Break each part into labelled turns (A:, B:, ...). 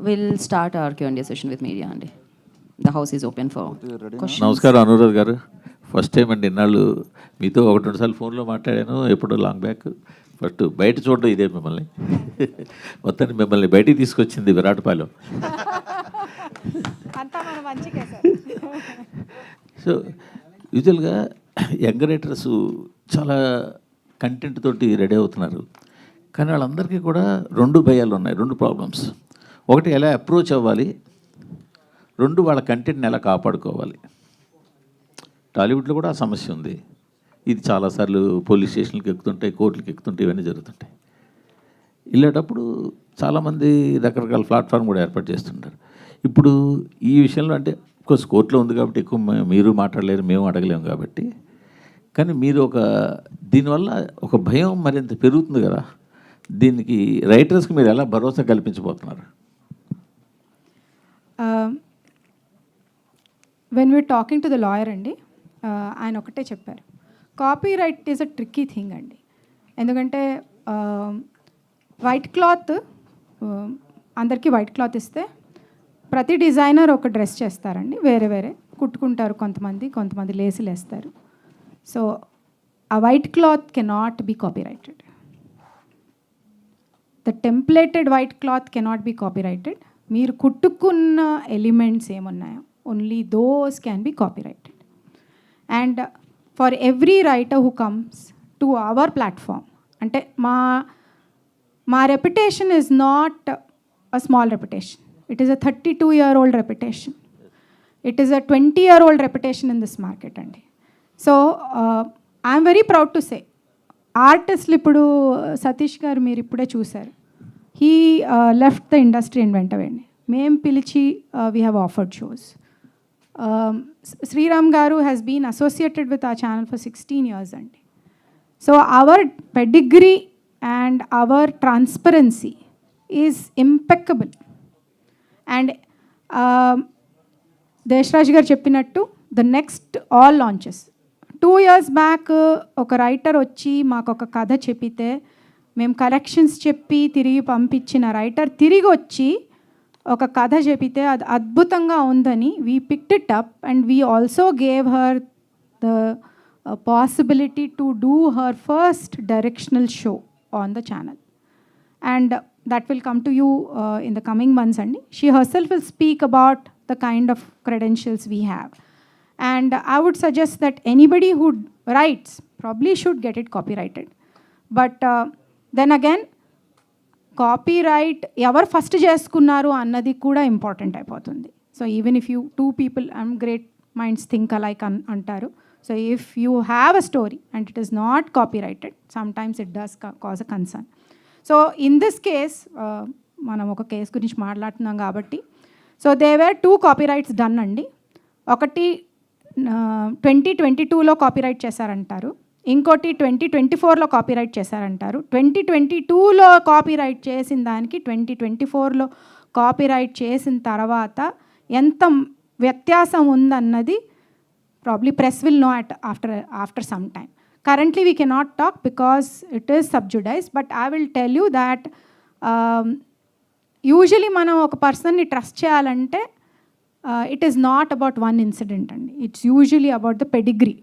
A: we'll start our Q&A session with media అండి. The house is open for questions.
B: నమస్కారం అనురాధ్ గారు. First time అండి ఇన్నాళ్ళు మీతో 1-2 సార్లు ఫోన్లో మాట్లాడాను, ఎప్పుడో లాంగ్ బ్యాక్. ఫస్ట్ బయట చూడడం ఇదే మిమ్మల్ని. మొత్తాన్ని మిమ్మల్ని బయటికి తీసుకొచ్చింది విరాటపాలెం. సో యూజువల్గా యంగ్ రైటర్స్ చాలా కంటెంట్ తోటి రెడీ అవుతున్నారు, కానీ వాళ్ళందరికీ కూడా 2 భయాలు ఉన్నాయి, 2 ప్రాబ్లమ్స్. ఒకటి ఎలా అప్రోచ్ అవ్వాలి, 2 వాళ్ళ కంటెంట్ని ఎలా కాపాడుకోవాలి. టాలీవుడ్లో కూడా ఆ సమస్య ఉంది. ఇది చాలాసార్లు పోలీస్ స్టేషన్లకు ఎక్కుతుంటాయి, కోర్టులకు ఎక్కుతుంటాయి, ఇవన్నీ జరుగుతుంటాయి. వెళ్ళేటప్పుడు చాలామంది రకరకాల ప్లాట్ఫామ్ కూడా ఏర్పాటు చేస్తుంటారు. ఇప్పుడు ఈ విషయంలో అంటే కోర్స్ కోర్టులో ఉంది కాబట్టి ఎక్కువ మీరు మాట్లాడలేరు, మేము అడగలేము కాబట్టి, కానీ మీరు దీనివల్ల ఒక భయం మరింత పెరుగుతుంది కదా, దీనికి రైటర్స్కి మీరు ఎలా భరోసా కల్పించబోతున్నారు?
C: When we're talking to the lawyer అండి, ఆయన ఒకటే చెప్పారు, copyright is a tricky thing అండి. ఎందుకంటే వైట్ క్లాత్ అందరికీ వైట్ క్లాత్ ఇస్తే ప్రతి డిజైనర్ ఒక డ్రెస్ చేస్తారండి, వేరే వేరే కుట్టుకుంటారు, కొంతమంది లేసులు వేస్తారు. సో ఆ white cloth cannot be copyrighted. The templated white cloth cannot be copyrighted. మీరు కుట్టుకున్న ఎలిమెంట్స్ ఏమున్నాయో only those can be copyrighted. And for every writer who comes to our platform, అంటే మా reputation is not a small reputation. It is a 32-year-old reputation. It is a 20-year-old reputation in this market అండి. So I'm very proud to say, ఆర్టిస్టులు ఇప్పుడు సతీష్ గారు మీరు ఇప్పుడే చూశారు, he left the industry and వెంట వెండి మేము పిలిచి we have offered shows. Sriram garu has been associated with ఆ ఛానల్ ఫర్ 16 years అండి. So our pedigree and our transparency is impeccable. And Desaraj garu చెప్పినట్టు the next all launches 2 years back ఒక writer వచ్చి మాకు ఒక కథ చెప్పితే మేము కరెక్షన్స్ చెప్పి తిరిగి పంపించిన రైటర్ తిరిగి వచ్చి ఒక కథ చెప్పితే అది అద్భుతంగా ఉందని we picked it up and we also gave her the possibility to do her first directional show on the channel. And that will come to you in the coming months andi. She herself will speak about the kind of credentials we have, and I would suggest that anybody who writes probably should get it copyrighted. But then again, copyright ever first cheskunnaru annadi kuda important అయిపోతుంది. So even if you 2 people, great minds think alike antaru. So if you have a story and it is not copyrighted, sometimes it does cause a concern. So in this case మనం ఒక case గురించి మాట్లాడుతున్నాం కాబట్టి, so they were 2 copyrights done అండి. ఒకటి 2022లో copyright చేశారంటారు, ఇంకోటి 2024లో copyright చేశారంటారు. 2022లో copyright చేసిన దానికి 2024లో కాపీరైట్ చేసిన తర్వాత ఎంత వ్యత్యాసం ఉందన్నది probably press will know after some time. Currently we cannot talk because it is sub judice, but I will tell you that usually మనం ఒక పర్సన్ని ట్రస్ట్ చేయాలంటే it is not about one incident అండి. It's usually about the pedigree.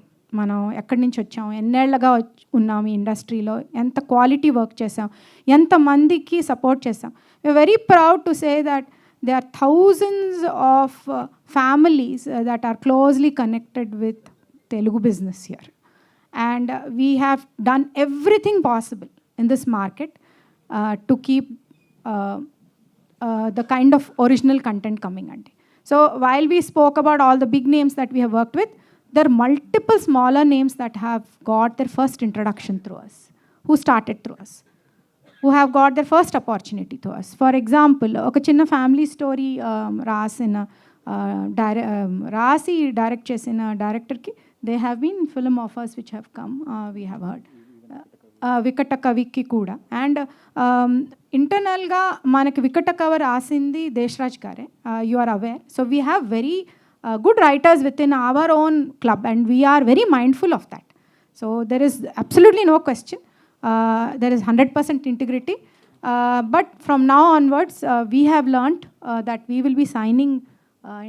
C: మనం ఎక్కడి నుంచి వచ్చాము, ఎన్నేళ్లుగా ఉన్నాము ఈ ఇండస్ట్రీలో, ఎంత క్వాలిటీ వర్క్ చేసాం, ఎంతమందికి సపోర్ట్ చేసాం. We're very proud to say that they are thousands of families that are closely connected with Telugu business here. And we have done everything possible in this market to keep the kind of original content coming andi. So while we spoke about all the big names that we have worked with, there are multiple smaller names that have got their first introduction through us, who started through us, who have got their first opportunity through us. For example, oka chinna family story rasina rasi direct chesina director ki they have been film offers which have come, we have heard. వికట కవికి కూడా. And ఇంటర్నల్గా మనకి వికట కవి రాసింది దేశరాజ్ గారే, you are aware. So we have very good writers with in our own club and we are very mindful of that. So there is absolutely no question, there is 100% integrity. But from now onwards, we have learnt that we will be signing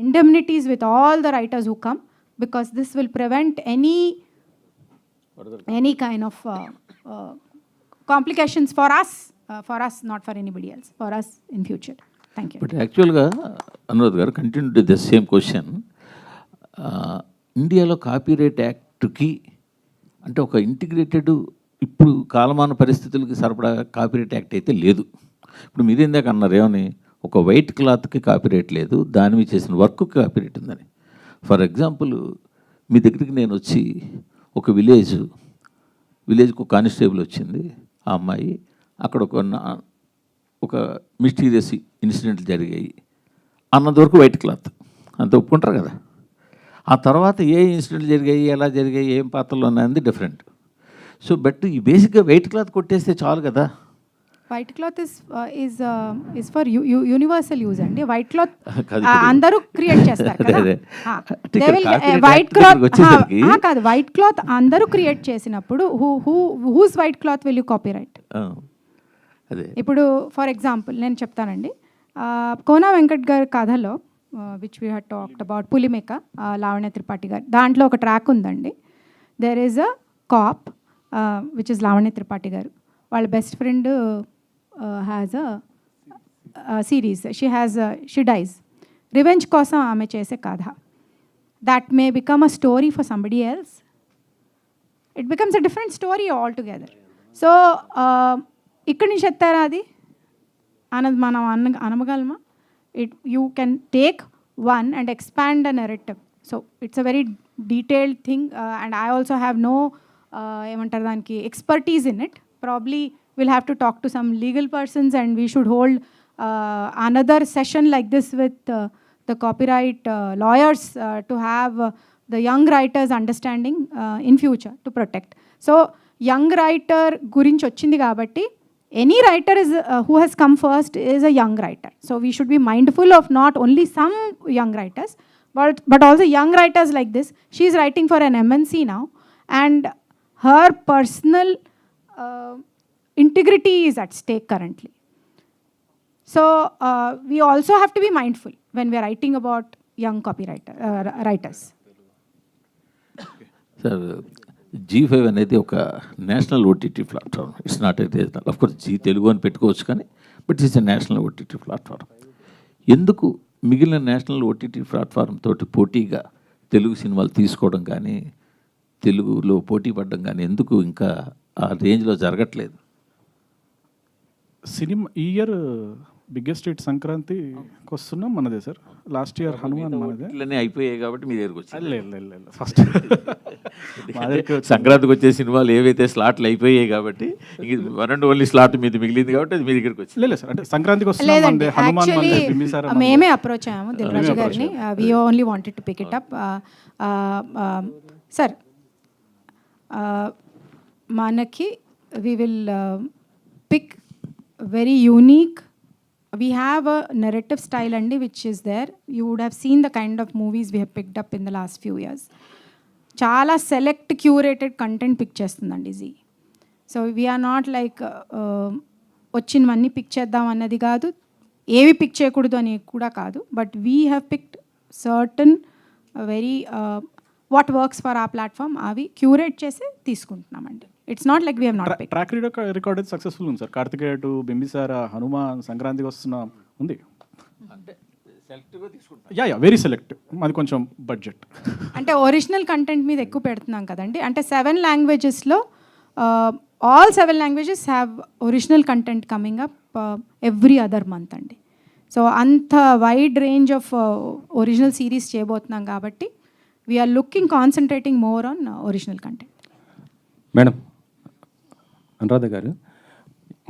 C: indemnities with all the writers who come, because this will prevent any kind of complications for us, not for anybody else, for us in future. Thank you.
B: But యాక్చువల్గా అనురాధ్ గారు continue to the same question. ఇండియాలో copyright యాక్ట్కి అంటే ఒక integrated ఇప్పుడు కాలమాన పరిస్థితులకి సరిపడా copyright act అయితే లేదు. ఇప్పుడు మీరు ఇందాక అన్నారు ఏమని, ఒక వైట్ క్లాత్కి కాపీరైట్ లేదు, దాని మీద చేసిన వర్క్కి కాపీరైట్ ఉందని. ఫర్ ఎగ్జాంపుల్, మీ దగ్గరికి నేను వచ్చి ఒక విలేజ్కి ఒక కానిస్టేబుల్ వచ్చింది, ఆ అమ్మాయి అక్కడ ఒక మిస్టీరియస్ ఇన్సిడెంట్లు జరిగాయి అన్నది వరకు వైట్ క్లాత్ అంత ఒప్పుకుంటారు కదా. ఆ తర్వాత ఏ ఇన్సిడెంట్లు జరిగాయి, ఎలా జరిగాయి, ఏం పాత్రలు ఉన్నాయన్నది డిఫరెంట్. సో బట్ ఈ బేసిక్గా వైట్ క్లాత్ కొట్టేస్తే చాలు కదా.
C: White cloth is for universal use అండి. వైట్ క్లాత్ అందరూ క్రియేట్ చేస్తారు కదా. వైట్ క్లాత్ కాదు, వైట్ క్లాత్ అందరూ క్రియేట్ చేసినప్పుడు whose white cloth will you copyright?
B: అదే
C: ఇప్పుడు ఫర్ ఎగ్జాంపుల్ నేను చెప్తానండి, కోనా వెంకట్ గారి కథలో which we had talked about Pulimeka, Lavanya Tripathi గారు, దాంట్లో ఒక ట్రాక్ ఉందండి. There is a cop which is Lavanya Tripathi గారు. వాళ్ళ best friend has a series, she dies. Revenge కోసం ఆమె చేసే కథ. that may become a story for somebody else. It becomes a different story altogether. So, ikkadi nunchi ettara adi anad manam anamagalma. You can take one and expand a narrative. So, it's a very detailed thing, and I also have no emantaru daniki expertise in it. Probably we'll have to talk to some legal persons, and we should hold another session like this with the copyright lawyers to have the young writers understanding in future to protect. So young writer gurinchi ochindi kabatti any writer is who has come first is a young writer. So we should be mindful of not only some young writers but also young writers like this. She is writing for an MNC now, and her personal integrity is at stake currently. So we also have to be mindful when we are writing about young writers.
B: Sir, G5 అనేది ఒక national OTT platform. It's not a regional. Of course Zee Telugu అని పెట్టుకోవచ్చు, కానీ but it's a national OTT platform. ఎందుకు మిగిలిన national OTT platform తోటి పోటీగా తెలుగు సినిమాలు తీసుకోవడం కానీ తెలుగులో పోటీ పడడం కానీ ఎందుకు ఇంకా ఆ రేంజ్లో జరగట్లేదు?
D: సినిమా ఈ ఇయర్ బిగ్గెస్ట్ హిట్ సంక్రాంతికి వస్తున్నాం మనదే సార్. లాస్ట్ ఇయర్ హనుమాన్ మనదే.
B: ఇట్లనే అయిపోయాయి కాబట్టి మీ దగ్గరకు వచ్చి
D: లేదు ఫస్ట్
B: సంక్రాంతికి వచ్చే సినిమాలు ఏవైతే స్లాట్లు అయిపోయాయి కాబట్టి వన్ అండ్ ఓన్లీ స్లాట్ మీద మిగిలింది కాబట్టి అది మీ దగ్గరికి వచ్చి
D: లేదు సార్. అంటే సంక్రాంతికి వస్తున్నాం హనుమాన్
C: మేమే అప్రోచ్ అయ్యాము దిల్రాజు గారిని. We only wanted to pick it up. Sir మనకి we will pick very unique. We have a narrative style andi which is there. You would have seen the kind of movies we have picked up in the last few years. Chala select curated content pick chestundandi Zee. So we are not like వచ్చినవన్నీ pick చేద్దాం అన్నది కాదు, ఏవి pick చేయకూడదు అని కూడా కాదు. But we have picked certain very what works for ఆ ప్లాట్ఫామ్ అవి క్యూరేట్ చేసి తీసుకుంటున్నామండి. It's not like we have not picked.
D: Track record అయితే సక్సెస్ఫుల్ ఉంది సార్. కార్తికేయ టు బింబిసార, హనుమాన్, సంక్రాంతికి వస్తున్న ఉంది. Yeah very select. అది కొంచెం బడ్జెట్
C: అంటే ఒరిజినల్ కంటెంట్ మీద ఎక్కువ పెడుతున్నాం కదండి. అంటే 7 లాంగ్వేజెస్లో all 7 languages have original content coming up every other month అండి. సో అంత wide range of original series చేయబోతున్నాం కాబట్టి we're looking concentrating more on original content.
E: Madam Anuradha గారు,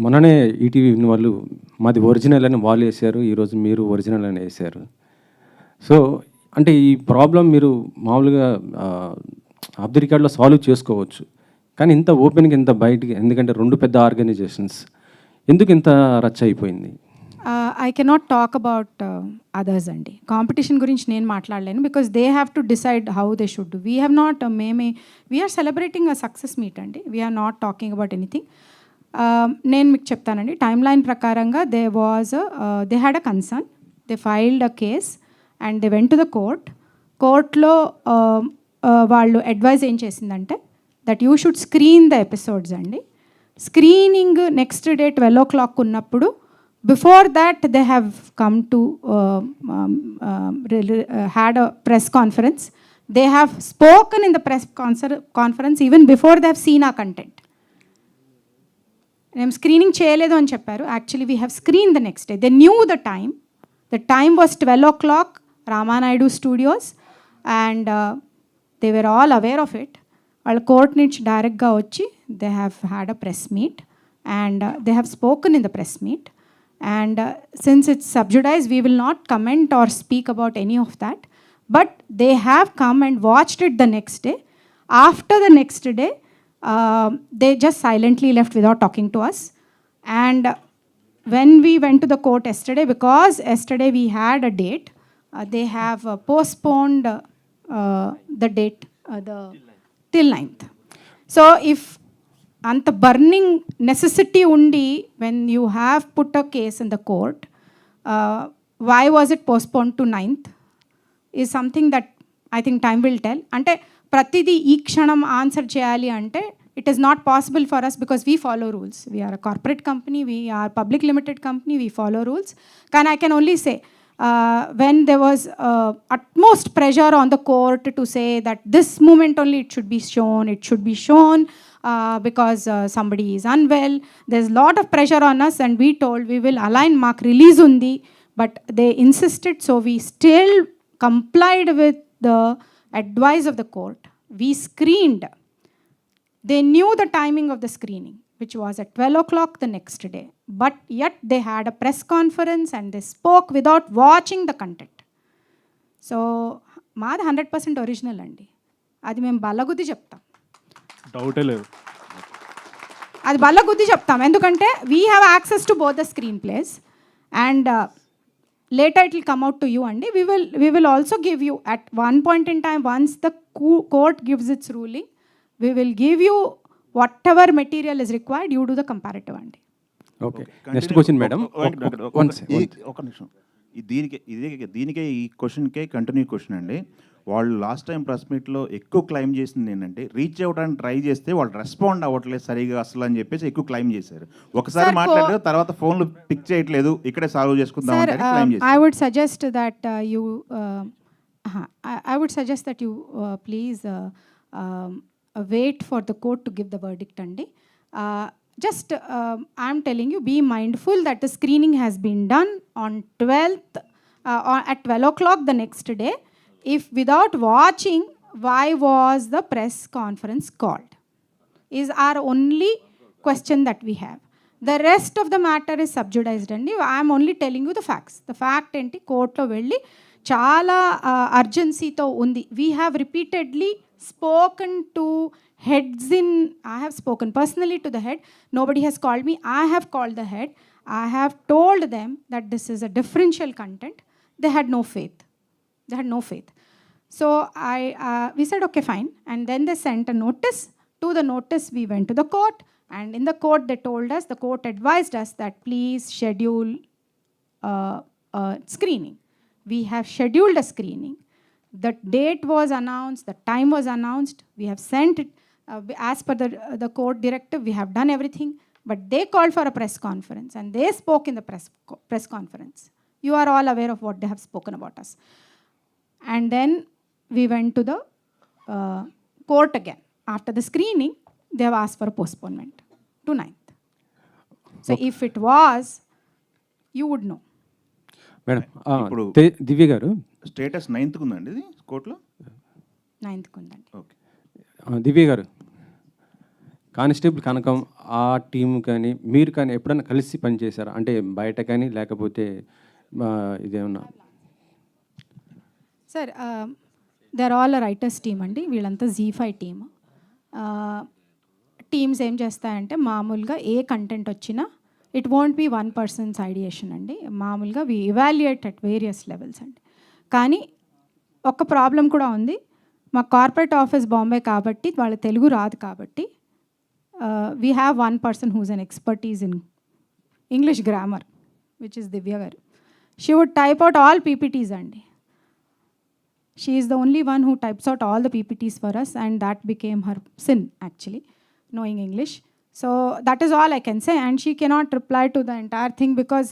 E: మొన్ననే ఈటీవీ వాళ్ళు మాది ఒరిజినల్ అని వాళ్ళు వేశారు, ఈరోజు మీరు ఒరిజినల్ అని వేశారు. సో అంటే ఈ ప్రాబ్లం మీరు మామూలుగా ఆఫ్ ది రికార్డ్లో సాల్వ్ చేసుకోవచ్చు, కానీ ఇంత ఓపెన్గా ఇంత బయటికి, ఎందుకంటే 2 పెద్ద ఆర్గనైజేషన్స్, ఎందుకు ఇంత రచ్చ అయిపోయింది?
C: I cannot talk about others అండి. కాంపిటీషన్ గురించి నేను మాట్లాడలేను, because they have to decide how they should do. We have not we're celebrating a success meet అండి. We're not talking about anything. నేను మీకు చెప్తానండి టైమ్ లైన్ ప్రకారంగా they had a concern, they filed a case and they went to the కోర్ట్లో వాళ్ళు advise ఏం చేసిందంటే that you should screen the episodes అండి. స్క్రీనింగ్ నెక్స్ట్ డే 12 o'clock ఉన్నప్పుడు before that they have come to had a press conference. They have spoken in the press conference even before they have seen ఆ content. మేము screening చేయలేదు అని చెప్పారు. Actually we have screen the next day. They knew the time. The time was 12 o'clock, Ramanaidu studios, and they were all aware of it. వాళ్ళు court నుంచి డైరెక్ట్గా వచ్చి they have had a press meet and they have spoken in the press meet. And since it's subjudized, we will not comment or speak about any of that. But they have come and watched it the next day. After the next day, they just silently left without talking to us. And when we went to the court yesterday, because yesterday we had a date, they have postponed the date till 9th. So if అంత burning necessity ఉండి when you have put a case in the court, why was it postpone to 9th is something that I think time will tell. అంటే ప్రతిదీ ఈ క్షణం answer చేయాలి అంటే it is not possible for us because we follow rules. We're a corporate company, we're public limited company, we follow rules. కానీ I can only say when there was utmost pressure on the court to say that this moment only it should be shown because somebody is unwell. There's a lot of pressure on us and we told we will align mark release undi, but they insisted, so we still complied with the advice of the court. We screened. They knew the timing of the screening, which was at 12 o'clock the next day. But yet they had a press conference and they spoke without watching the content. So, మాది 100% original అండి. అది మేము బల్లగుద్ది చెప్తాం,
D: డౌటే లేదు.
C: అది బల్లగుద్ది చెప్తాం. ఎందుకంటే we have access to both the screen place and later it will come out to you అండి. we will also give you at one point in time, once the court gives its ruling, we will give you whatever material is required. You do the comparative అండి.
E: Okay, next question madam.
F: ఒక నిమిషం, దీనికే ఈ క్వశ్చన్కే continue question అండి. వాళ్ళు last time press మీట్లో ఎక్కువ claim చేసింది ఏంటంటే రీచ్ అవ్వడానికి ట్రై చేస్తే వాళ్ళు రెస్పాండ్ అవ్వట్లేదు సరిగా అసలు అని చెప్పేసి ఎక్కువ క్లైమ్ చేశారు. ఒకసారి మాట్లాడారు, తర్వాత ఫోన్లు పిక్ చేయట్లేదు, ఇక్కడే సాల్వ్ చేసుకుందాం అంటే క్లైమ్ చేశారు.
C: I would suggest that you please wait for the court to give the verdict అండి. Just I'm telling you, be mindful that the screening has been done on 12th at 12 o'clock the next day. If without watching, why was the press conference called is our only question that we have. The rest of the matter is subjudized అండి. I'm only telling you the facts. The fact ఏంటి, కోర్టులో వెళ్ళి చాలా అర్జెన్సీతో ఉంది. We have repeatedly spoken to heads in, I have spoken personally to the head. Nobody has called me. I have called the head. I have told them that this is a differential content. They had no faith. So we said, okay, fine. And then they sent a notice. To the notice, we went to the court. And in the court, they told us, the court advised us that please schedule screening. We have scheduled a screening. The date was announced, the time was announced. We have sent it as per the court directive. We have done everything. But they called for a press conference and they spoke in the press conference. You are all aware of what they have spoken about us. And then we went to the court again. After the screening, they have asked for a postponement to 9th. So if it was, you would know.
E: Madam,
F: ఇప్పుడు
E: దివ్య గారు,
F: status 9th ఉందండి ఇది కోర్టులో?
C: 9th ఉందండి.
F: Okay.
E: దివ్య గారు, constable కనకం ఆ team కానీ మీరు కానీ ఎప్పుడైనా కలిసి పనిచేశారా? అంటే బయట కానీ లేకపోతే ఇదేమన్నా?
C: Sir, there all writers team అండి. వీళ్ళంతా Z5 టీమ్. టీమ్స్ ఏం చేస్తాయంటే మామూలుగా ఏ కంటెంట్ వచ్చినా it won't be one person's ideation అండి. మామూలుగా we evaluate at various levels అండి. కానీ ఒక ప్రాబ్లం కూడా ఉంది. మా కార్పొరేట్ ఆఫీస్ బాంబే కాబట్టి వాళ్ళ తెలుగు రాదు కాబట్టి we have one person who's an expertise in English grammar, which is Divya garu. She would type out all PPTs andi. She is the only one who types out all the PPTs for us, and that became her sin actually, knowing English. So that is all I can say, and she cannot reply to the entire thing because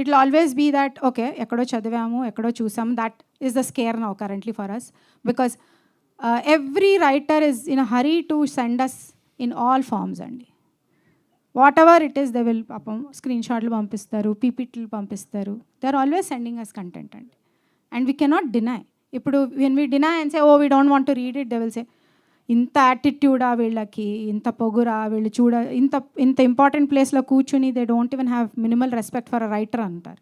C: it will always be that, okay, ekkado chadivamu, ekkado chusam. That is the scare now currently for us, because every writer is in a hurry to send us in all forms andi. Whatever it is, they will screenshotlu pampistaru, PPTlu pampistaru. They are always sending us content andi, and we cannot deny. ఇప్పుడు when we deny and say, oh, we don't want to read it, they will say, ఇంత యాటిట్యూడా వీళ్ళకి, ఇంత పొగురా వీళ్ళు, ఇంత important ప్లేస్లో కూర్చుని they don't even have minimal respect for a writer అంటారు.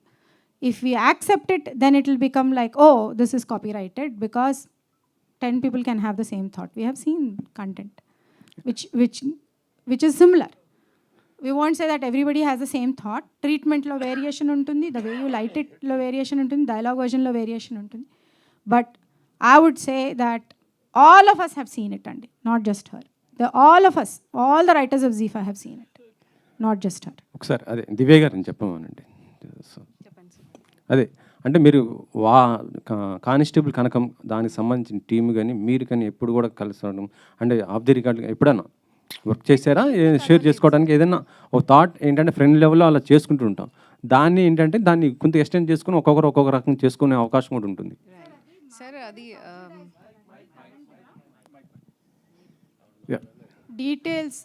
C: If we accept it, then it will become like, oh this is copyrighted because 10 people can have the same thought. We have seen content which is similar. We won't say that everybody has the same thought. Treatmentలో variation ఉంటుంది, the way you light itలో variation ఉంటుంది, dialogue versionలో variation ఉంటుంది. But I would say that all of us have seen it, and not just her. All of us, all the writers of Zifa have seen it, not just her.
E: ఒకసారి అదే దివ్య గారిని చెప్పమనండి. అదే అంటే మీరు constable కనకం దానికి సంబంధించిన టీం కానీ మీరు కానీ ఎప్పుడు కూడా కలుసడం అంటే ఆఫ్ ది రికార్డ్ ఎప్పుడన్నా వర్క్ చేశారా? షేర్ చేసుకోవడానికి ఏదైనా ఒక థాట్ ఏంటంటే ఫ్రెండ్ లెవెల్లో అలా చేసుకుంటూ ఉంటాం. దాన్ని ఏంటంటే దాన్ని కొంత ఎక్స్టెండ్ చేసుకుని ఒక్కొక్క రకం చేసుకునే అవకాశం కూడా ఉంటుంది.
A: సార్ అది
C: డీటెయిల్స్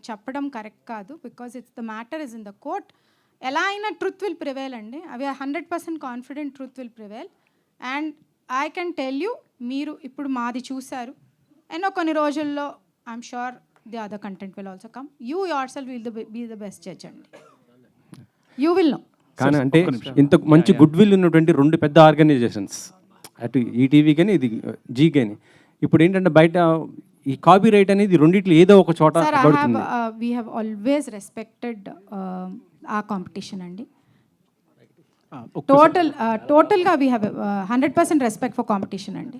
C: చెప్పడం కరెక్ట్ కాదు, because it's the matter is in the court. ఎలా అయినా ట్రూత్ విల్ ప్రివేల్ అండి. అవి 100% confident truth will prevail. And I can tell you, మీరు ఇప్పుడు మాది చూశారు, ఎన్నో కొన్ని రోజుల్లో I'm sure the other content will also come. You yourself will be the best judge అండి. You will know.
E: కానీ అంటే ఇంత మంచి గుడ్ విల్ ఉన్నటువంటి రెండు పెద్ద ఆర్గనైజేషన్స్, అటు ఈటీవీ కానీ ఇది జీ కానీ, ఇప్పుడు ఏంటంటే బయట ఈ కాపీ రైట్ అనేది రెండిట్లో ఏదో ఒక చోట పడుతుంది.
C: వీ హ్యావ్ ఆల్వేస్ రెస్పెక్టెడ్ ఆ కాంపిటీషన్ అండి. టోటల్గా we have 100% respect for competition అండి.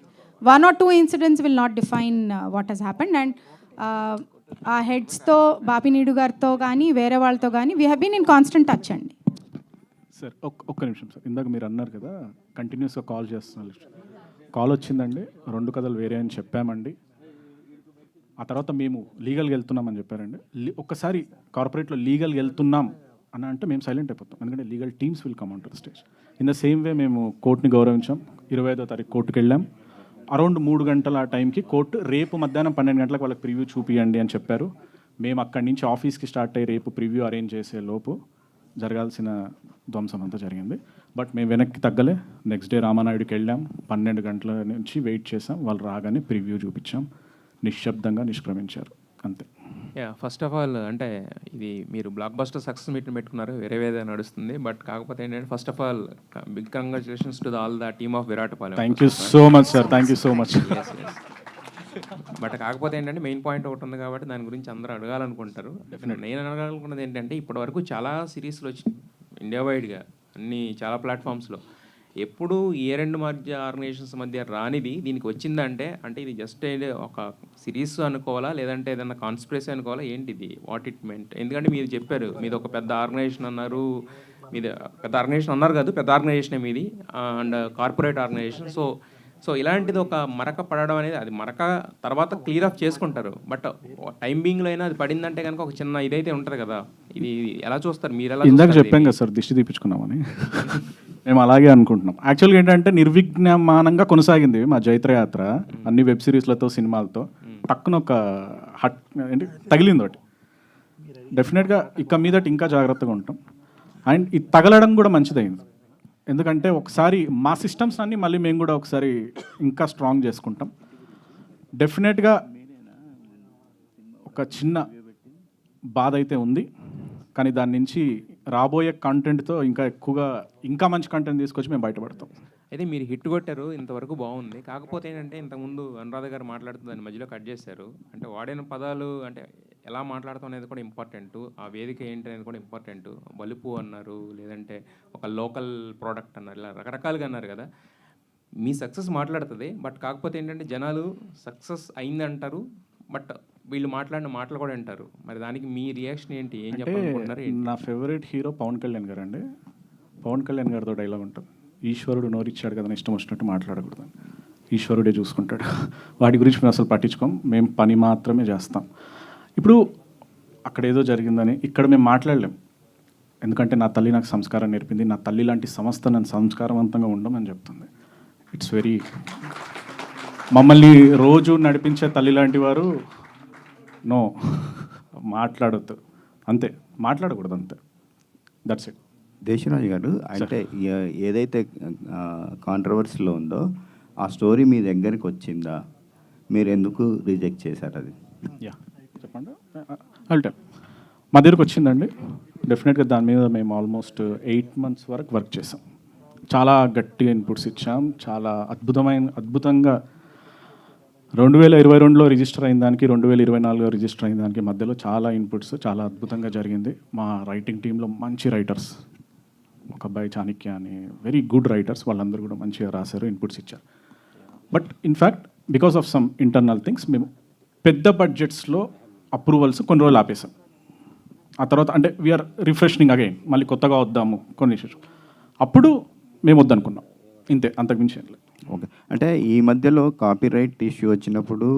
C: 1 or 2 incidents will not define what has happened. And ఆ హెడ్స్తో, బాపినీడు గారితో కానీ వేరే వాళ్ళతో కానీ we have been in constant touch అండి.
D: సార్ ఒక్క నిమిషం సార్, ఇందాక మీరు అన్నారు కదా కంటిన్యూస్గా కాల్ చేస్తున్నారు. కాల్ వచ్చిందండి, 2 కథలు వేరే అని చెప్పామండి. ఆ తర్వాత మేము లీగల్గా వెళ్తున్నామని చెప్పారండి. ఒక్కసారి కార్పొరేట్లో లీగల్గా వెళ్తున్నాం అని అంటే మేము సైలెంట్ అయిపోతాం, ఎందుకంటే legal teams will come on to the stage. In the same way మేము కోర్టుని గౌరవించాం. 25వ తారీఖు కోర్టుకు వెళ్ళాం. అరౌండ్ 3 గంటల ఆ టైంకి కోర్టు రేపు మధ్యాహ్నం 12 గంటలకు వాళ్ళకి ప్రివ్యూ చూపియండి అని చెప్పారు. మేము అక్కడి నుంచి ఆఫీస్కి స్టార్ట్ అయ్యి రేపు ప్రివ్యూ అరేంజ్ చేసే లోపు జరగాల్సిన ధ్వంసం అంతా జరిగింది. బట్ మేము వెనక్కి తగ్గలే. నెక్స్ట్ డే రామానాయుడికి వెళ్ళాం. 12 గంటల నుంచి వెయిట్ చేసాం. వాళ్ళు రాగానే ప్రివ్యూ చూపించాం. నిశ్శబ్దంగా నిష్క్రమించారు, అంతే.
G: ఫస్ట్ ఆఫ్ ఆల్ అంటే ఇది మీరు బ్లాక్ బస్టర్ సక్సెస్ మీట్ని పెట్టుకున్నారు, వేరే నడుస్తుంది. బట్ కాకపోతే ఏంటంటే first of all big congratulations to all the team of Viratapalem.
D: Thank you so much sir, thank you so much.
G: But కాకపోతే ఏంటంటే మెయిన్ పాయింట్ ఒకటి ఉంది కాబట్టి దాని గురించి అందరూ అడగాలనుకుంటారు. నేను అడగాలనుకున్నది ఏంటంటే ఇప్పటివరకు చాలా సిరీస్లు వచ్చినాయి ఇండియా వైడ్గా, అన్ని చాలా ప్లాట్ఫామ్స్లో. ఎప్పుడు ఏ 2 మధ్య ఆర్గనైజేషన్స్ మధ్య రానిది దీనికి వచ్చిందంటే అంటే ఇది జస్ట్ ఒక సిరీస్ అనుకోవాలా, లేదంటే ఏదైనా కాన్స్పిరసీ అనుకోవాలా, ఏంటిది, వాట్ ఇట్ మెంట్? ఎందుకంటే మీరు చెప్పారు మీది ఒక పెద్ద ఆర్గనైజేషన్ అన్నారు, మీది పెద్ద ఆర్గనైజేషన్ అన్నారు కాదు, పెద్ద ఆర్గనైజేషన్ మీది, అండ్ కార్పొరేట్ ఆర్గనైజేషన్. సో ఇలాంటిది ఒక మరక పడడం అనేది, అది మరక తర్వాత క్లియర్ ఆఫ్ చేసుకుంటారు. బట్ టైం బీయింగ్లో అయినా అది పడిందంటే కనుక ఒక చిన్న ఇదైతే ఉంటుంది కదా, ఇది ఎలా చూస్తారు మీరు? ఎలా
D: ఇందాక చెప్పాం కదా సార్, దిష్టి తీపించుకున్నామని. మేము అలాగే అనుకుంటున్నాం. యాక్చువల్గా ఏంటంటే నిర్విఘ్నమానంగా కొనసాగింది మా జైత్రయాత్ర, అన్ని వెబ్ సిరీస్లతో, సినిమాలతో. టక్కున ఒక ఏంటి తగిలింది ఒకటి. డెఫినెట్గా ఇక మీదట ఇంకా జాగ్రత్తగా ఉంటాం. అండ్ ఇది తగలడం కూడా మంచిదైంది, ఎందుకంటే ఒకసారి మా సిస్టమ్స్ అన్నీ మళ్ళీ మేము కూడా ఒకసారి ఇంకా స్ట్రాంగ్ చేసుకుంటాం. డెఫినెట్గా ఒక చిన్న బాధ అయితే ఉంది, కానీ దాని నుంచి రాబోయే కంటెంట్తో ఇంకా మంచి కంటెంట్ తీసుకొచ్చి మేము బయటపడతాం.
G: అయితే మీరు హిట్ కొట్టారు, ఇంతవరకు బాగుంది. కాకపోతే ఏంటంటే ఇంతకుముందు అనురాధ గారు మాట్లాడుతూ దాన్ని మధ్యలో కట్ చేశారు. అంటే వాడిన పదాలు అంటే ఎలా మాట్లాడతాం అనేది కూడా ఇంపార్టెంట్, ఆ వేదిక ఏంటి అనేది కూడా ఇంపార్టెంట్. బలుపు అన్నారు, లేదంటే ఒక లోకల్ ప్రోడక్ట్ అన్నారు, ఇలా రకరకాలుగా అన్నారు కదా. మీ సక్సెస్ మాట్లాడుతుంది, బట్ కాకపోతే ఏంటంటే జనాలు సక్సెస్ అయిందంటారు, బట్ వీళ్ళు మాట్లాడిన మాటలు కూడా వింటారు. మరి దానికి మీ రియాక్షన్ ఏంటి? ఏం
D: అంటే
G: చెప్పాలనుకుంటున్నారు ఏంటి?
D: నా ఫేవరెట్ హీరో పవన్ కళ్యాణ్ గారు అండి. పవన్ కళ్యాణ్ గారితో డైలాగ్ ఉంటుంది, ఈశ్వరుడు నోరిచ్చాడు కదా ఇష్టం వచ్చినట్టు మాట్లాడకూడదు, ఈశ్వరుడే చూసుకుంటాడు. వాటి గురించి మేము అసలు పట్టించుకోం, మేము పని మాత్రమే చేస్తాం. ఇప్పుడు అక్కడ ఏదో జరిగిందని ఇక్కడ మేము మాట్లాడలేం, ఎందుకంటే నా తల్లి నాకు సంస్కారం నేర్పింది, నా తల్లి లాంటి సంస్థ నన్ను సంస్కారవంతంగా ఉండమని చెప్తుంది. ఇట్స్ వెరీ, మమ్మల్ని రోజు నడిపించే తల్లి లాంటి వారు నో మాట్లాడొద్దు, అంతే, మాట్లాడకూడదు అంతే, దట్స్ ఇట్.
H: దేశరాజు గారు, అంటే ఏదైతే కాంట్రవర్సీలో ఉందో ఆ స్టోరీ మీ దగ్గరికి వచ్చిందా, మీరు ఎందుకు రిజెక్ట్ చేశారు అది?
D: యా చెప్పండి. అంటే మా దగ్గరకు వచ్చిందండి, డెఫినెట్గా దాని మీద మేము ఆల్మోస్ట్ 8 months వరకు వర్క్ చేసాం. చాలా గట్టిగా ఇన్పుట్స్ ఇచ్చాం, చాలా అద్భుతంగా 2022లో రిజిస్టర్ అయిన దానికి 2024లో రిజిస్టర్ అయిన దానికి మధ్యలో చాలా ఇన్పుట్స్ చాలా అద్భుతంగా జరిగింది. మా రైటింగ్ టీంలో మంచి రైటర్స్, ఒక అబ్బాయి చాణక్య అని, వెరీ గుడ్ రైటర్స్, వాళ్ళందరూ కూడా మంచిగా రాశారు, ఇన్పుట్స్ ఇచ్చారు. But in fact because of some internal things మేము పెద్ద బడ్జెట్స్లో అప్రూవల్స్ కొన్ని రోజులు ఆపేసాం. ఆ తర్వాత అంటే వీఆర్ రిఫ్రెషనింగ్ అగైన్, మళ్ళీ కొత్తగా వద్దాము కొన్ని ఇష్యూస్, అప్పుడు మేము వద్దనుకున్నాం, ఇంతే, అంతకుమించి ఏం లేదు.
H: ఓకే, అంటే ఈ మధ్యలో కాపీరైట్ ఇష్యూ వచ్చినప్పుడు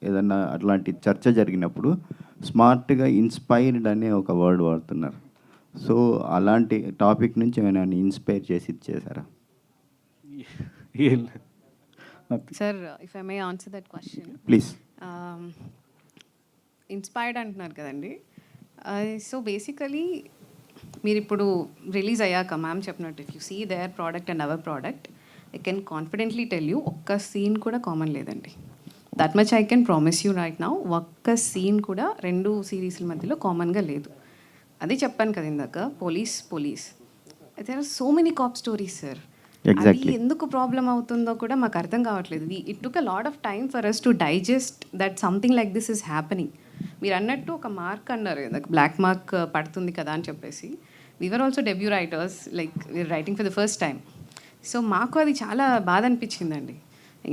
H: ఏదన్నా అట్లాంటి చర్చ జరిగినప్పుడు స్మార్ట్గా ఇన్స్పైర్డ్ అనే ఒక వర్డ్ వాడుతున్నారు. సో అలాంటి టాపిక్ నుంచి ఏమైనా ఇన్స్పైర్ చేసి ఇచ్చేసారా?
D: ఏం లేదు.
I: Sir, if I may answer that question.
H: Please.
I: Inspired అంటున్నారు కదండి. సో బేసికలీ మీరు ఇప్పుడు రిలీజ్ అయ్యాక మ్యామ్ చెప్పినట్టు, if you see their product and our product, I can confidently tell you ఒక్క సీన్ కూడా కామన్ లేదండి. That much I can promise you right now. ఒక్క సీన్ కూడా 2 సిరీస్ల మధ్యలో కామన్గా లేదు. అదే చెప్పాను కదా ఇందాక, police there are so many cop stories sir. అది ఎందుకు ప్రాబ్లం అవుతుందో కూడా మాకు అర్థం కావట్లేదు. It took a lot of time for us to digest that something like this is happening. మీరు అన్నట్టు ఒక మార్క్ అన్నారు కదా, బ్లాక్ మార్క్ పడుతుంది కదా అని చెప్పేసి, we're also debut writers, like we're writing for the first time. So మాకు అది చాలా బాధ అనిపించిందండి.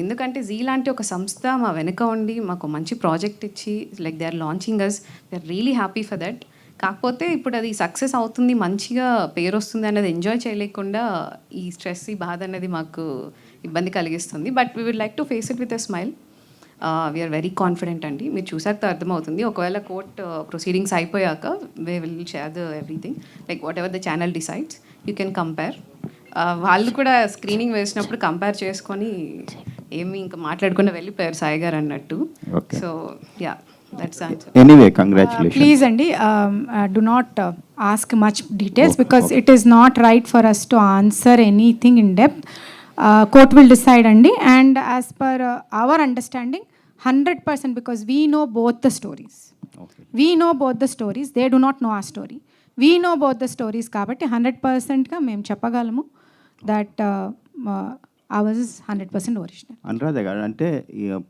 I: ఎందుకంటే జీ లాంటి ఒక సంస్థ మా వెనుక ఉండి మాకు మంచి ప్రాజెక్ట్ ఇచ్చి, like they are launching us, they are really happy for that. కాకపోతే ఇప్పుడు అది సక్సెస్ అవుతుంది, మంచిగా పేరు వస్తుంది అనేది ఎంజాయ్ చేయలేకుండా ఈ స్ట్రెస్, ఈ బాధ అనేది మాకు ఇబ్బంది కలిగిస్తుంది. But we would like to face it with a smile. We're very confident అండి. మీరు చూసాక అర్థమవుతుంది. ఒకవేళ కోర్ట్ ప్రొసీడింగ్స్ అయిపోయాక we will share the everything, like whatever the channel decides, you can compare. వాళ్ళు కూడా స్క్రీనింగ్ వేసినప్పుడు కంపేర్ చేసుకొని ఏమి ఇంకా మాట్లాడకుండా వెళ్ళిపోయారు సాయి గారు అన్నట్టు. So yeah, that's the answer.
H: Anyway, congratulations.
C: Please Andy, do not ask much details because it is not right for us to answer anything in depth. Court will decide Andy, and as per our understanding 100%, because we know both the stories. We know both the stories, they do not know our story. We know both the stories కాబట్టి 100% గా మేము చెప్పగలము that ours is 100% original.
H: Anuradha గారు, అంటే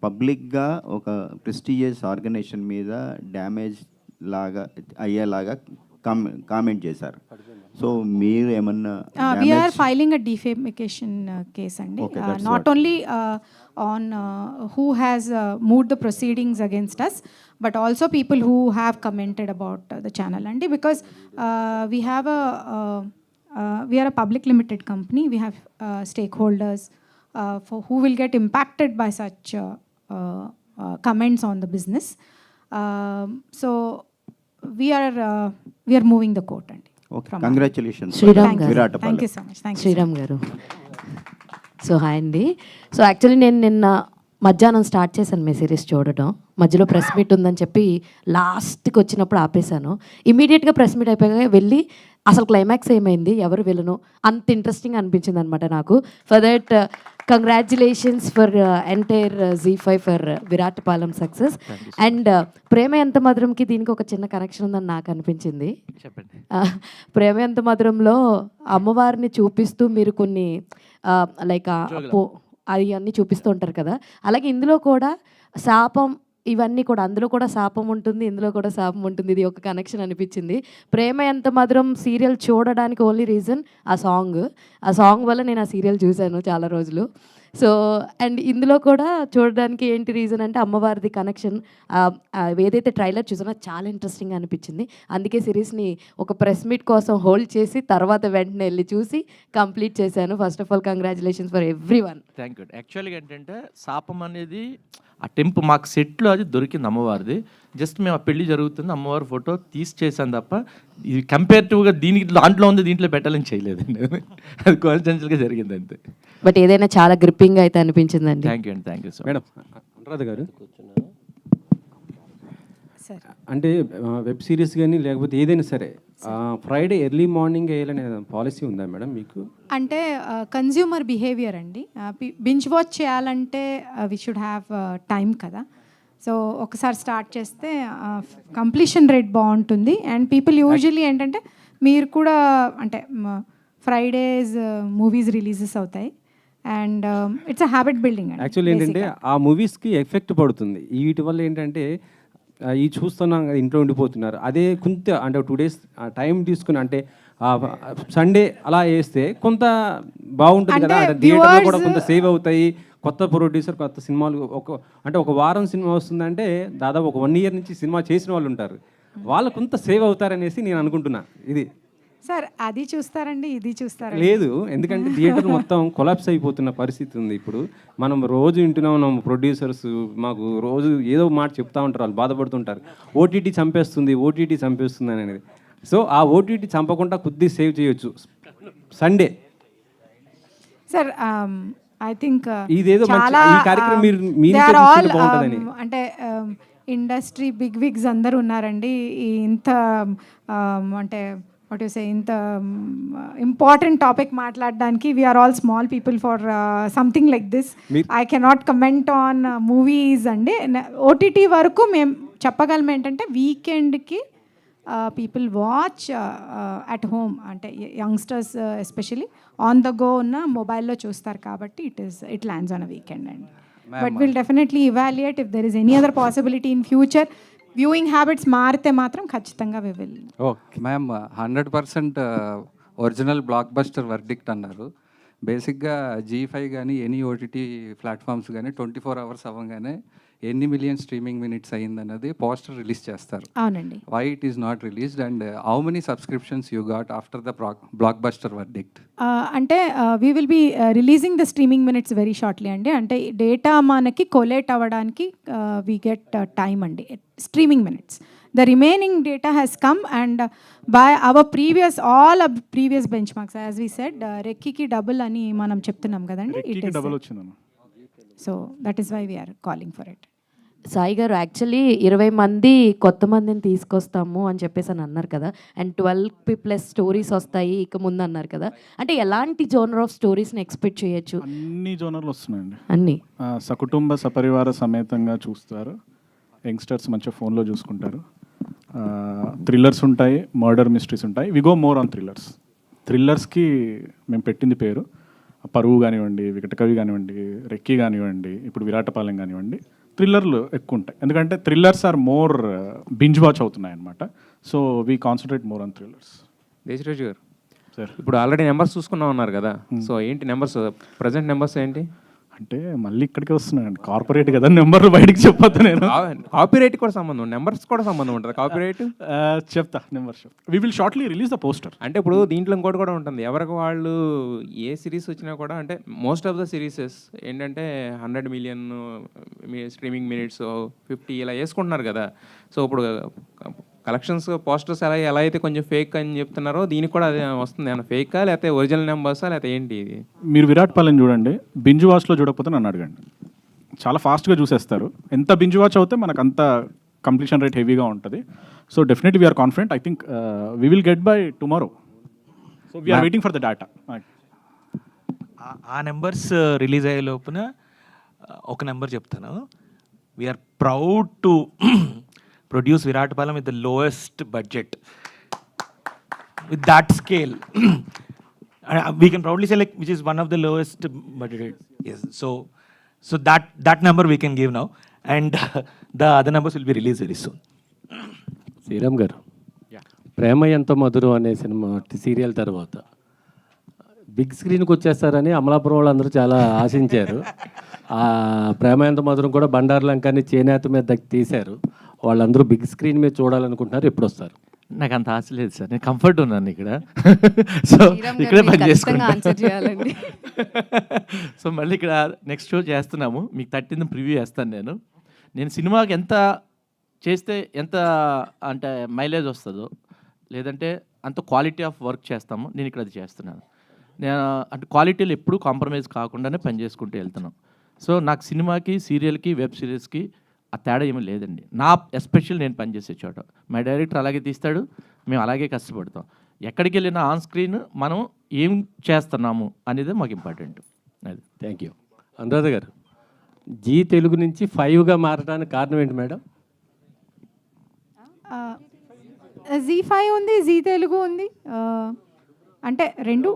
H: పబ్లిక్గా ఒక prestigious organisation మీద damage లాగా అయ్యేలాగా కామెంట్ చేశారు. సో మీరు ఏమన్నా
C: We are filing a defamation case అండి. Not only on who has moved the proceedings against us, but also people who have commented about the channel అండి, because we are a public limited company. We have stakeholders for who will get impacted by such comments on the business. So we are moving the court అండి.
H: Okay, congratulations.
A: Sriram గారు.
C: Thank you so much. Thank you.
A: Sriram గారు. So hi అండి. So actually నేను నిన్న మధ్యాహ్నం start చేశాను మీ series చూడటం. మధ్యలో ప్రెస్ మీట్ ఉందని చెప్పి లాస్ట్కి వచ్చినప్పుడు ఆపేశాను. ఇమీడియట్గా ప్రెస్ మీట్ అయిపోయాక వెళ్ళి అసలు క్లైమాక్స్ ఏమైంది, ఎవరు విలను, అంత ఇంట్రెస్టింగ్ అనిపించింది అనమాట నాకు. For that congratulations for entire Z5 for Viraata Palem success. And Prema Entha మధురంకి దీనికి ఒక చిన్న కనెక్షన్ ఉందని నాకు అనిపించింది.
B: చెప్పండి.
A: ప్రేమ ఎంత మధురంలో అమ్మవారిని చూపిస్తూ మీరు కొన్ని లైక్ అది అన్నీ చూపిస్తూ ఉంటారు కదా, అలాగే ఇందులో కూడా శాపం ఇవన్నీ కూడా, అందులో కూడా శాపం ఉంటుంది, ఇందులో కూడా శాపం ఉంటుంది. ఇది ఒక కనెక్షన్ అనిపించింది. ప్రేమ ఎంత మధురం సీరియల్ చూడడానికి ఓన్లీ రీజన్ ఆ సాంగ్ వల్ల నేను ఆ సీరియల్ చూశాను చాలా రోజులు. సో అండ్ ఇందులో కూడా చూడడానికి ఏంటి రీజన్ అంటే అమ్మవారిది కనెక్షన్. ఏదైతే ట్రైలర్ చూసానో చాలా ఇంట్రెస్టింగ్గా అనిపించింది. అందుకే సిరీస్ని ఒక ప్రెస్ మీట్ కోసం హోల్డ్ చేసి తర్వాత వెంటనే వెళ్ళి చూసి కంప్లీట్ చేశాను. First of all congratulations for every one.
J: Thank you. యాక్చువల్గా ఏంటంటే శాపం అనేది ఆ టెంపు మాకు సెట్లో అది దొరికింది అమ్మవారిది. జస్ట్ మేము ఆ పెళ్లి జరుగుతుంది అమ్మవారి ఫోటో తీసి చేశాను తప్ప ఇది కంపేరిటివ్గా దీనికి దాంట్లో ఉంది దీంట్లో పెట్టాలని చేయలేదండి. అది కోఇన్సిడెన్షియల్గా జరిగింది అంతే.
A: బట్ ఏదైనా చాలా గ్రిప్పింగ్ అయితే అనిపించిందండి.
J: థ్యాంక్ యూ అండి. Thank you so
E: madam Anuradha గారు,
C: సార్
E: అంటే వెబ్ సిరీస్ కానీ లేకపోతే ఏదైనా సరే ఫ్రైడే ఎర్లీ మార్నింగ్ వేయాలనే పాలసీ ఉందా మేడం మీకు?
C: అంటే కన్జ్యూమర్ బిహేవియర్ అండి. బింజ్ వాచ్ చేయాలంటే వి షుడ్ హ్యావ్ టైం కదా. సో ఒకసారి స్టార్ట్ చేస్తే కంప్లీషన్ రేట్ బాగుంటుంది. అండ్ పీపుల్ యూజువల్లీ ఏంటంటే మీరు కూడా అంటే ఫ్రైడేస్ మూవీస్ రిలీజెస్ అవుతాయి and it's a habit building.
E: Actually ఏంటంటే ఆ మూవీస్కి ఎఫెక్ట్ పడుతుంది. వీటి వల్ల ఏంటంటే ఈ చూస్తున్నాం కదా ఇంట్లో ఉండిపోతున్నారు. అదే కొంత అంటే 2 days టైం తీసుకుని అంటే సండే అలా వేస్తే కొంత బాగుంటుంది కదా. థియేటర్లో కూడా కొంత సేవ్ అవుతాయి. కొత్త ప్రొడ్యూసర్ కొత్త సినిమాలు ఒక వారం సినిమా వస్తుందంటే దాదాపు ఒక 1 year నుంచి సినిమా చేసిన వాళ్ళు ఉంటారు. వాళ్ళు కొంత సేవ్ అవుతారనేసి నేను అనుకుంటున్నా. ఇది
C: సార్ అది చూస్తారండి, ఇది చూస్తారండి.
E: లేదు, ఎందుకంటే థియేటర్ మొత్తం కొలాప్స్ అయిపోతున్న పరిస్థితి ఉంది ఇప్పుడు. మనం రోజు వింటున్నాం ప్రొడ్యూసర్స్ మాకు రోజు ఏదో మాట చెప్తా ఉంటారు, వాళ్ళు బాధపడుతుంటారు. ఓటీటీ చంపేస్తుంది అనేది. సో ఆ ఓటీటీ చంపకుండా కొద్ది సేవ్ చేయొచ్చు సండే.
C: సార్ ఐ థింక్
E: ఇదేదో
C: చాలా
E: ఈ కార్యక్రమం మీరు బాగుంటుందని
C: అంటే ఇండస్ట్రీ బిగ్ విగ్స్ అందరూ ఉన్నారండి. ఇంత అంటే వాట్ యు సే ఇంత ఇంపార్టెంట్ టాపిక్ మాట్లాడడానికి we're all small people for something like this. I cannot comment on movies అండి. ఓటీటీ వరకు మేము చెప్పగలం ఏంటంటే వీకెండ్కి పీపుల్ వాచ్ అట్ హోమ్ అంటే youngsters especially on the go ఉన్న మొబైల్లో చూస్తారు కాబట్టి it lands on a weekend అండి. But will definitely evaluate if there is any other possibility in future. Viewing habits మారితే మాత్రం ఖచ్చితంగా we will.
E: Okay
K: ma'am 100% original block buster verdict అన్నారు. బేసిక్గా G5 కానీ ఎనీ ఓటీటీ ప్లాట్ఫామ్స్ కానీ 24 hours అవ్వగానే ఎన్ని మిలియన్ స్ట్రీమింగ్ మినిట్స్ అయ్యిందన్నది పోస్టర్ రిలీజ్ చేస్తారు.
C: అవునండి.
K: Why it is not released and how many subscriptions you got after the blockbuster verdict?
C: అంటే we will be releasing the streaming minutes very shortly అండి. అంటే data మనకి collate అవ్వడానికి we get time అండి. Streaming minutes the remaining data has come and by our previous benchmarks as we said రెక్కీకి double అని మనం చెప్తున్నాం కదండి. So that is why we're calling for it.
A: Sai garu actually 20 మంది కొత్త మందిని తీసుకొస్తాము అని చెప్పేసి అని అన్నారు కదా. అండ్ 12+ స్టోరీస్ వస్తాయి ఇక ముందు అన్నారు కదా. అంటే ఎలాంటి జోనర్ ఆఫ్ స్టోరీస్ని ఎక్స్పెక్ట్ చేయొచ్చు?
D: అన్ని జోనర్లు వస్తున్నాయండి.
A: అన్నీ
D: సకుటుంబ సపరివార సమేతంగా చూస్తారు. యంగ్స్టర్స్ మంచిగా ఫోన్లో చూసుకుంటారు. థ్రిల్లర్స్ ఉంటాయి, మర్డర్ మిస్టరీస్ ఉంటాయి. వి గో మోర్ ఆన్ థ్రిల్లర్స్కి మేము పెట్టింది పేరు. పరువు కానివ్వండి, వికటకవి కానివ్వండి, రెక్కీ కానివ్వండి, ఇప్పుడు విరాటపాలెం కానివ్వండి, థ్రిల్లర్లు ఎక్కువ ఉంటాయి. ఎందుకంటే thrillers are more binge watch అవుతున్నాయి అనమాట. So we concentrate more on thrillers.
G: Desaraju garu
D: sir,
G: ఇప్పుడు ఆల్రెడీ నెంబర్స్ చూసుకున్నాం అన్నారు కదా. సో ఏంటి నెంబర్స్, ప్రజెంట్ నెంబర్స్ ఏంటి?
D: అంటే మళ్ళీ ఇక్కడికే వస్తున్నాయండి. కార్పొరేట్ కదా, నెంబర్లు బయటికి చెప్పొద్దు. నేను
G: కాపీరైట్ కూడా సంబంధం, నెంబర్స్ కూడా సంబంధం ఉంటుంది. కాపీరైట్
D: చెప్తా, నెంబర్ చెప్తా. We will shortly release the poster.
G: అంటే ఇప్పుడు దీంట్లో ఇంకోటి కూడా ఉంటుంది. ఎవరికి వాళ్ళు ఏ సిరీస్ వచ్చినా కూడా అంటే మోస్ట్ ఆఫ్ ద సిరీసెస్ ఏంటంటే 100 million స్ట్రీమింగ్ మినిట్స్ 50 ఇలా వేసుకుంటున్నారు కదా. సో ఇప్పుడు కలెక్షన్స్ పోస్టర్స్ ఎలా అయితే కొంచెం ఫేక్ అని చెప్తున్నారో దీనికి కూడా అదే వస్తుంది. ఏమన్నా ఫేకా లేకపోతే ఒరిజినల్ నెంబర్సా లేకపోతే ఏంటి ఇది?
D: మీరు విరాట్ పాలెం చూడండి, బింజ్ వాచ్లో చూడకపోతే నన్ను అడగండి. చాలా ఫాస్ట్గా చూసేస్తారు. ఎంత బింజ్ వాచ్ అవుతే మనకు అంత కంప్లీషన్ రేట్ హెవీగా ఉంటుంది. So definitely we're confident. I think we will get by tomorrow. So we're waiting for the data.
L: ఆ నెంబర్స్ రిలీజ్ అయ్యే లోపున ఒక నెంబర్ చెప్తాను. We're proud to produce Viratpalam with the lowest budget. With that scale, we can proudly say like which is one of the lowest budgeted. Yes, so that number we can give now, and the other numbers will be released very soon.
M: Sriram garu, Prema Entha Madhuram అనే cinema serial తర్వాత big స్క్రీన్కి వచ్చేస్తారని అమలాపురం వాళ్ళందరూ చాలా ఆశించారు. ఆ ప్రేమానంద మధురం కూడా బండారు లంకని చేనేత మీద తీశారు. వాళ్ళందరూ బిగ్ స్క్రీన్ మీద చూడాలనుకుంటున్నారు. ఎప్పుడు వస్తారు?
J: నాకు అంత ఆశ లేదు సార్, నేను కంఫర్ట్ ఉన్నాను ఇక్కడ. సో ఇక్కడే పని చేసుకుంటాను. సో మళ్ళీ ఇక్కడ నెక్స్ట్ షో చేస్తున్నాము, మీకు 13th ప్రివ్యూ చేస్తాను. నేను సినిమాకి ఎంత చేస్తే ఎంత అంటే మైలేజ్ వస్తుందో, లేదంటే అంత క్వాలిటీ ఆఫ్ వర్క్ చేస్తాము, నేను ఇక్కడ అది చేస్తున్నాను. నేను అంటే క్వాలిటీలో ఎప్పుడూ కాంప్రమైజ్ కాకుండానే పని చేసుకుంటూ వెళ్తున్నాం. సో నాకు సినిమాకి, సీరియల్కి, వెబ్ సిరీస్కి ఆ తేడా ఏమీ లేదండి. నా ఎస్పెషల్ నేను పనిచేసే చోట మా డైరెక్టర్ అలాగే తీస్తాడు, మేము అలాగే కష్టపడతాం. ఎక్కడికి వెళ్ళినా ఆన్ స్క్రీన్ మనం ఏం చేస్తున్నాము అనేది మాకు ఇంపార్టెంట్. అది.
M: Thank you. అనురాధ గారు, జీ తెలుగు నుంచి 5గా మారడానికి కారణం ఏంటి మేడం?
C: జీ5 ఉంది, జీ తెలుగు ఉంది. అంటే రెండు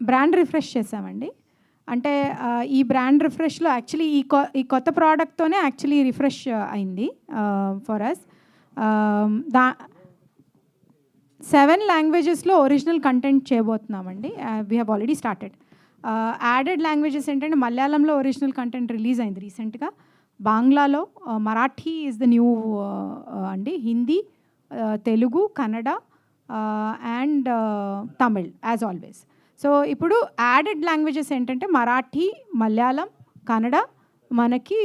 C: బ్రాండ్ రిఫ్రెష్ చేసామండి. అంటే ఈ బ్రాండ్ రిఫ్రెష్లో యాక్చువల్లీ ఈ కొత్త ప్రోడక్ట్తోనే యాక్చువల్లీ రిఫ్రెష్ అయింది ఫర్ అస్. 7 లాంగ్వేజెస్లో ఒరిజినల్ కంటెంట్ చేయబోతున్నామండి. We have already started. Added languages ఏంటంటే మలయాళంలో ఒరిజినల్ కంటెంట్ రిలీజ్ అయింది రీసెంట్గా, బాంగ్లాలో, మరాఠీ ఈజ్ ద న్యూ అండి, Hindi, Telugu, Kannada and Tamil as always. So ఇప్పుడు యాడెడ్ లాంగ్వేజెస్ ఏంటంటే మరాఠీ, మలయాళం, కన్నడ మనకి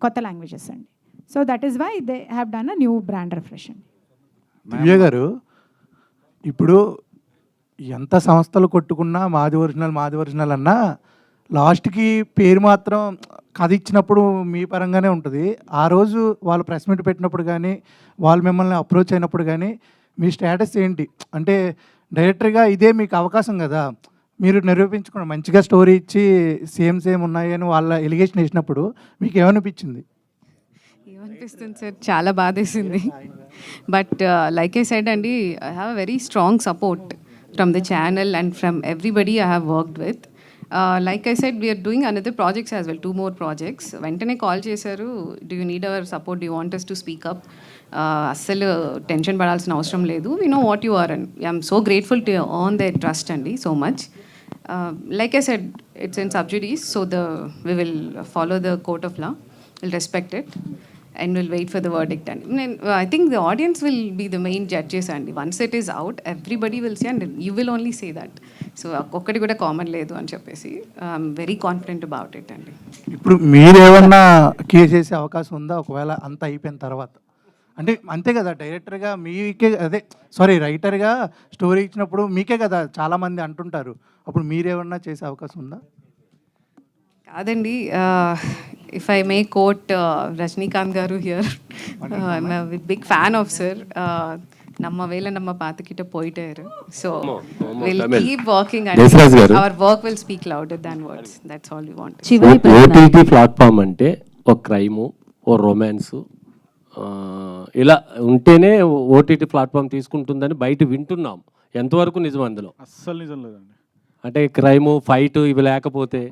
C: కొత్త లాంగ్వేజెస్ అండి. So that is why they have done a new brand refresh అండి.
N: దివ్య గారు, ఇప్పుడు ఎంత సంస్థలు కొట్టుకున్నా మాది ఒరిజినల్ అన్నా లాస్ట్కి పేరు మాత్రం కథ ఇచ్చినప్పుడు మీ పరంగానే ఉంటుంది. ఆ రోజు వాళ్ళు ప్రెస్ మీట్ పెట్టినప్పుడు కానీ, వాళ్ళు మిమ్మల్ని అప్రోచ్ అయినప్పుడు కానీ మీ స్టేటస్ ఏంటి? అంటే డైరెక్టర్గా ఇదే మీకు అవకాశం కదా, మీరు నిరూపించుకున్న మంచిగా స్టోరీ ఇచ్చి సేమ్ ఉన్నాయి అని వాళ్ళ ఎలిగేషన్ వేసినప్పుడు మీకు ఏమనిపించింది?
I: ఏమనిపిస్తుంది సార్, చాలా బాధేసింది. బట్ లైక్ ఐ సెడ్ అండి, I have very strong support from the channel and from everybody I have worked with. Like I said, we're doing another projects as well, 2 more projects. వెంటనే call చేశారు, do you need our support, do you want us to speak up? అస్సలు tension పడాల్సిన అవసరం లేదు, we know what you are and I'm so grateful to earn their trust అండి, so much. Like I said, it's in sub judice, so we will follow the court of law, we'll respect it and we'll wait for the verdict. And I think the audience will be the main judges, and once it is out, everybody will see and you will only say that. So okkadi kuda common ledu ani cheppesi I'm very confident about it అండి.
N: ఇప్పుడు మీరేమన్నా case వేసే అవకాశం ఉందా ఒకవేళ అంత అయిపోయిన తర్వాత? అంటే అంతే కదా, డైరెక్టర్గా మీకే, రైటర్గా స్టోరీ ఇచ్చినప్పుడు మీకే కదా చాలామంది అంటుంటారు, అప్పుడు మీరేమన్నా చేసే అవకాశం ఉందా?
I: కాదండి, if I may quote Rajinikanth garu here, I'm a big fan of sir. நம்ம வேலை நம்ம பார்த்துக்கிட்ட போயிட்டே இரு. So we'll keep working and our work will speak louder than words. That's all we want.
M: OTT platform అంటే ఒక క్రైము, ఓ రొమాన్స్ ఇలా ఉంటేనే OTT platform తీసుకుంటుందని బయట వింటున్నాం. ఎంతవరకు నిజం అందులో?
D: అస్సలు నిజం లేదండి.
M: అంటే క్రైము, ఫైట్ ఇవి లేకపోతే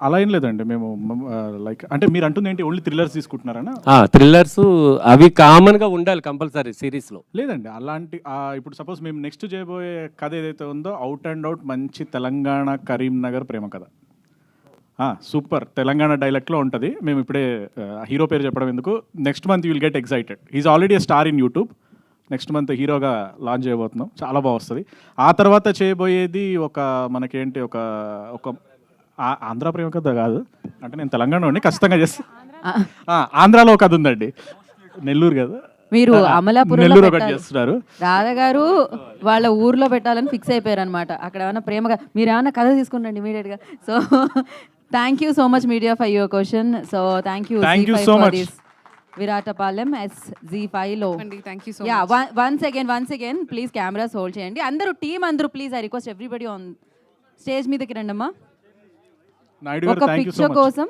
D: అలా ఏం లేదండి. మేము లైక్ అంటే మీరు అంటుంది ఏంటి, ఓన్లీ థ్రిల్లర్స్ తీసుకుంటున్నారనా?
M: థ్రిల్లర్స్ అవి కామన్గా ఉండాలి కంపల్సరీ సిరీస్లో.
D: లేదండి అలాంటి, ఇప్పుడు సపోజ్ మేము నెక్స్ట్ చేయబోయే కథ ఏదైతే ఉందో అవుట్ అండ్ అవుట్ మంచి తెలంగాణ కరీంనగర్ ప్రేమ కథ, సూపర్ తెలంగాణ డైలెక్ట్లో ఉంటుంది. మేము ఇప్పుడే హీరో పేరు చెప్పడం ఎందుకు, next month you will get excited. He's already a star in YouTube. Next month హీరోగా లాంచ్ చేయబోతున్నాం, చాలా బాగా వస్తుంది. ఆ తర్వాత చేయబోయేది మనకేంటి ఒక ఆంధ్ర ప్రేమ కథ కాదు, అంటే నేను తెలంగాణ ఖచ్చితంగా చేస్తాను. ఆంధ్రాలో ఒక కథ ఉందండి, నెల్లూరు కదా,
A: మీరు అమలాపురంలో
D: నెల్లూరు ఒకటి చేస్తున్నారు.
A: రాధా గారు వాళ్ళ ఊర్లో పెట్టాలని ఫిక్స్ అయిపోయారు అనమాట. అక్కడ ఏమైనా ప్రేమగా మీరు ఏమైనా కథ తీసుకుంటండి ఇమీడియట్గా. So thank you so much media for your question. So thank you
D: so much.
A: Viratapalem SG5లో. Once again please cameras hold చేయండి. అందరూ టీం అందరూ please, I request everybody on stage మీదకి రండమ్మా. ఒక పిక్చర్ కోసం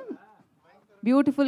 A: బ్యూటిఫుల్